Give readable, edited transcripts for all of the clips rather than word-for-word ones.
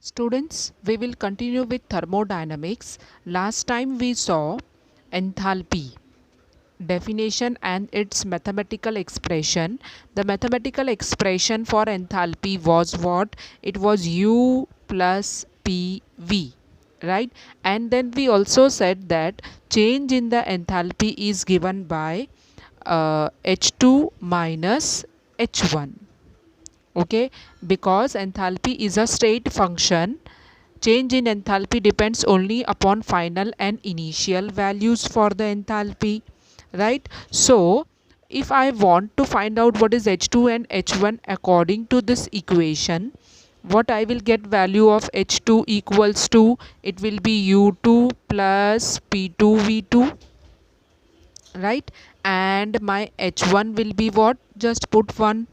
Students, we will continue with thermodynamics. Last time we saw enthalpy definition and its mathematical expression. The mathematical expression for enthalpy was what? It was U plus PV, right? And then we also said that change in the enthalpy is given by H2 minus H1. Okay, because enthalpy is a state function, change in enthalpy depends only upon final and initial values for the enthalpy, right? So if I want to find out what is H2 and H1 according to this equation, what I will get value of H2 equals to, it will be U2 plus P2 V2, right? And my H1 will be what? Just put 1,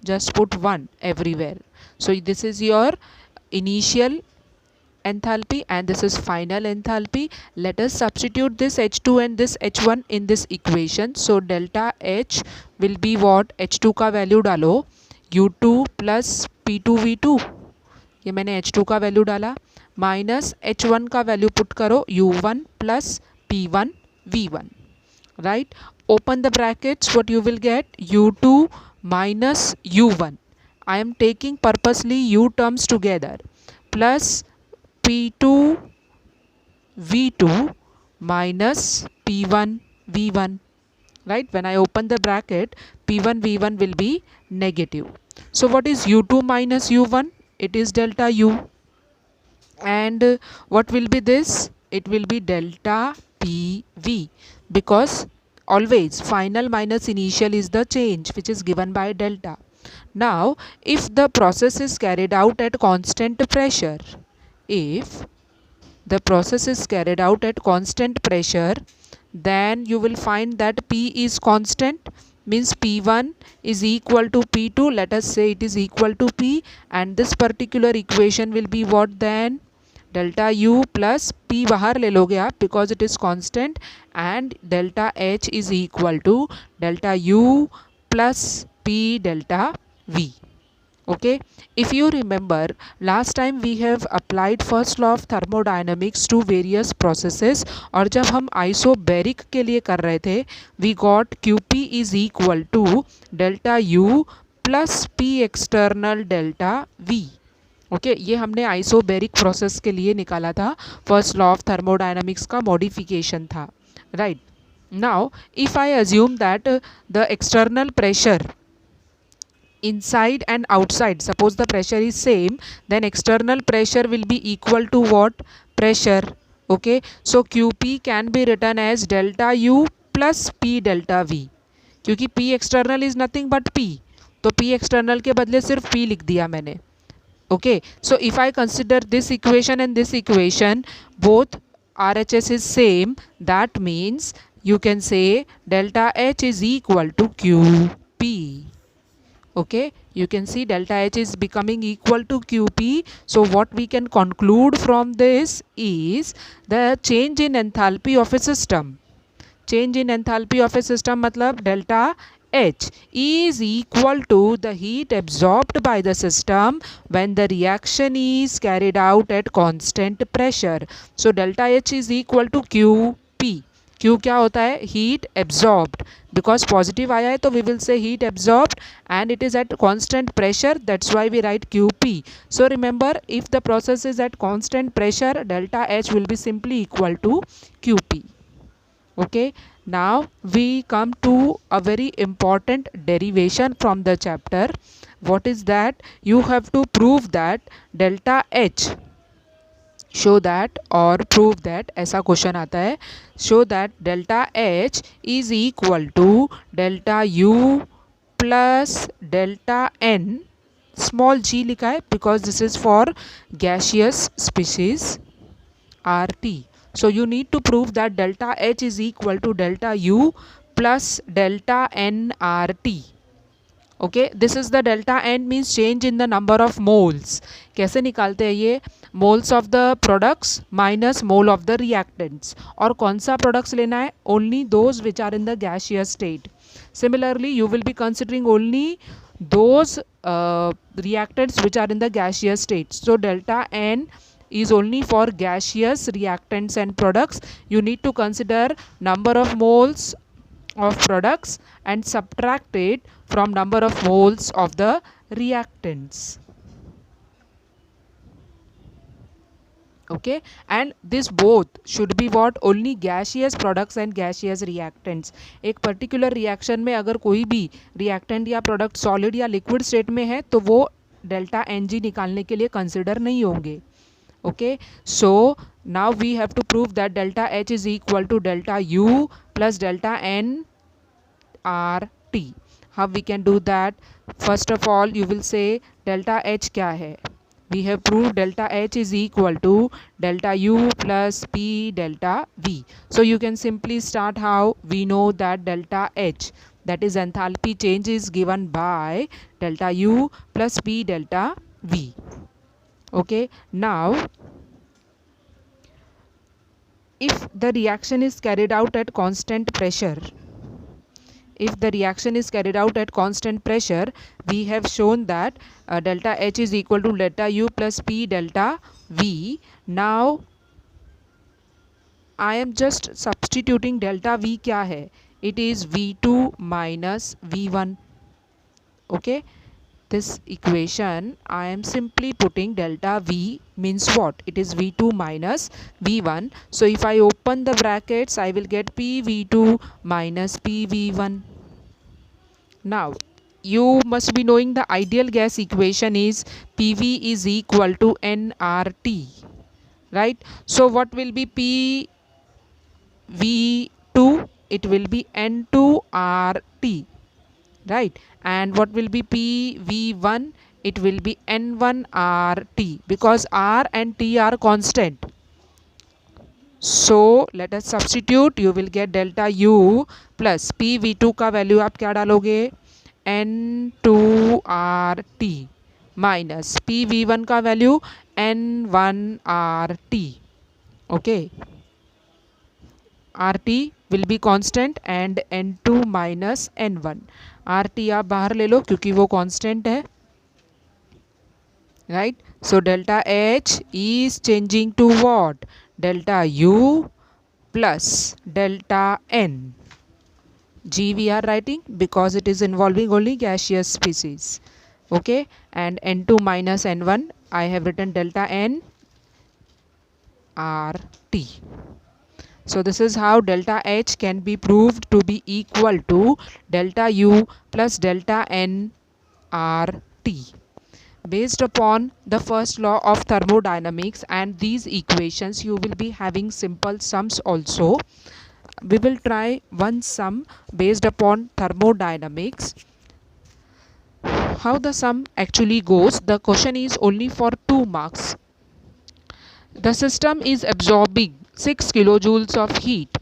just put 1 everywhere. So this is your initial enthalpy and this is final enthalpy. Let us substitute this H2 and this H1 in this equation. So delta H will be what? H2 का value डालो U2 plus P2 V2, ये मैंने H2 का value डाला, minus H1 का value put करो U1 plus P1 V1, right? Open the brackets, what you will get? U2 minus U1. I am taking purposely U terms together, plus P2 V2 minus P1 V1, right? When I open the bracket, P1 V1 will be negative. So what is U2 minus U1? It is delta U. And what will be this? It will be delta PV, because always final minus initial is the change which is given by delta. Now if the process is carried out at constant pressure, if the process is carried out at constant pressure, then you will find that P is constant, means P1 is equal to P2. Let us say it is equal to P, and this particular equation will be what then? Delta U plus P बाहर ले लोगे आप because it is constant, and delta H is equal to delta U plus P delta V. Okay, if you remember, last time we have applied first law of thermodynamics to various processes, और जब हम isobaric के लिए कर रहे थे, we got QP is equal to delta U plus P external delta V. Okay ये हमने आइसोबेरिक प्रोसेस के लिए निकाला था, फर्स्ट लॉ ऑफ थर्मोडायनामिक्स का मॉडिफिकेशन था, right? Now if I assume that the external pressure inside and outside, suppose the pressure is same, then external pressure will be equal to what? Pressure. Okay, so QP can be written as delta U plus P delta V, क्योंकि P external is nothing but P, तो P external के बदले सिर्फ P लिख दिया मैंने. Okay, so if I consider this equation and this equation, both RHS is same, that means you can say delta H is equal to QP. Okay, you can see delta H is becoming equal to QP. So what we can conclude from this is the change in enthalpy of a system. Change in enthalpy of a system matlab delta H is equal to the heat absorbed by the system when the reaction is carried out at constant pressure. So delta H is equal to QP. Q क्या होता है? Heat absorbed. Because positive आया है तो we will say heat absorbed, and it is at constant pressure, that's why we write QP. So remember, if the process is at constant pressure, delta H will be simply equal to QP. Okay, now we come to a very important derivation from the chapter. What is that? You have to prove that delta H, show that or prove that, ऐसा question आता है, show that delta H is equal to delta U plus delta N, small g लिखा है because this is for gaseous species RT. So you need to prove that delta H is equal to delta U plus delta N RT. Okay, this is the delta N means change in the number of moles. कैसे निकालते हैं ये? Moles of the products minus mole of the reactants. और कौन सा products लेना है? Only those which are in the gaseous state. Similarly, you will be considering only those reactants which are in the gaseous state. So delta N is only for gaseous reactants and products. You need to consider number of moles of products and subtract it from number of moles of the reactants. Okay, and this both should be what, only gaseous products and gaseous reactants. एक particular reaction में अगर कोई भी reactant या product solid या liquid state में है तो वो delta Ng निकालने के लिए consider नहीं होंगे. Okay, so now we have to prove that delta H is equal to delta U plus delta N RT. How we can do that? First of all, you will say delta H क्या है? We have proved delta H is equal to delta U plus P delta V. So you can simply start how we know that delta H, that is enthalpy change, is given by delta U plus P delta V. Okay, now if the reaction is carried out at constant pressure, if the reaction is carried out at constant pressure, we have shown that delta H is equal to delta U plus P delta V. Now I am just substituting delta V क्या है? It is V2 minus V1. Okay, this equation I am simply putting delta V means what? It is V2 minus V1. So if I open the brackets, I will get PV2 minus PV1. Now you must be knowing the ideal gas equation is PV is equal to nRT, right? So what will be PV2? It will be N2RT, right? And what will be PV1? It will be N1RT, because R and T are constant. So let us substitute. You will get delta U plus PV2 का value आप क्या डालोगे? N2RT minus PV1 का value N1RT. Okay, RT will be constant and N2 minus N1. RT आप बाहर ले लो क्योंकि वो constant है, right? So delta H is changing to what? Delta U plus delta N. G we are writing because it is involving only gaseous species. Okay, and N2 minus N1, I have written delta N RT. So this is how delta H can be proved to be equal to delta U plus delta N RT. Based upon the first law of thermodynamics and these equations, you will be having simple sums also. We will try one sum based upon thermodynamics. How the sum actually goes, the question is only for 2 marks. The system is absorbing 6 kilojoules of heat.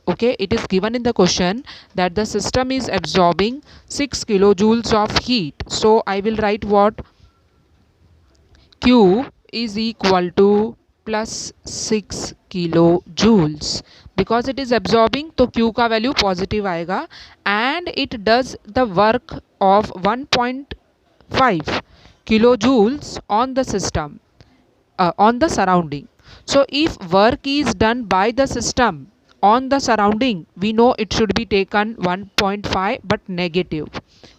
Okay, it is given in the question that the system is absorbing 6 kilojoules of heat. So I will write what? Q is equal to plus 6 kilojoules. Because it is absorbing, तो Q का value positive आएगा and it does the work of 1.5 kilojoules on the system, on the surrounding. So if work is done by the system on the surrounding, we know it should be taken 1.5 but negative.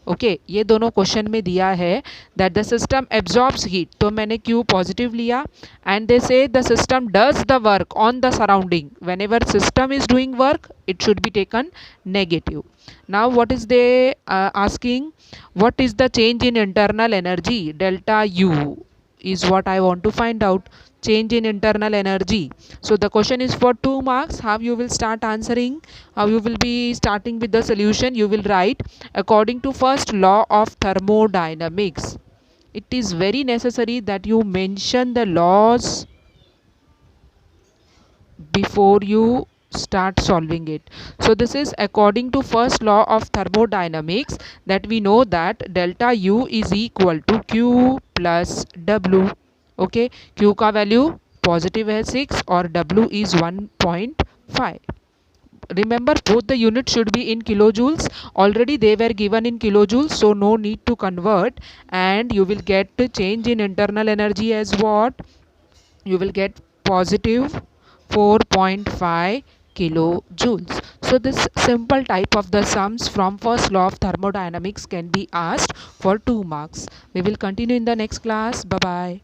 Okay, ये दोनों question में दिया है that the system absorbs heat, तो मैंने Q positive लिया and they say the system does the work on the surrounding. Whenever system is doing work, it should be taken negative. Now what is they asking? What is the change in internal energy? Delta U is what I want to find out. Change in internal energy. So the question is for 2 marks. How you will start answering? How you will be starting with the solution? You will write according to first law of thermodynamics. It is very necessary that you mention the laws before you start solving it. So this is according to first law of thermodynamics, that we know that delta U is equal to Q plus W. Okay, Q का value positive है 6 और W is 1.5. remember both the units should be in kilojoules. Already they were given in kilojoules, so no need to convert. And you will get the change in internal energy as what? You will get positive 4.5 kilojoules. So this simple type of the sums from first law of thermodynamics can be asked for 2 marks. We will continue in the next class. Bye bye.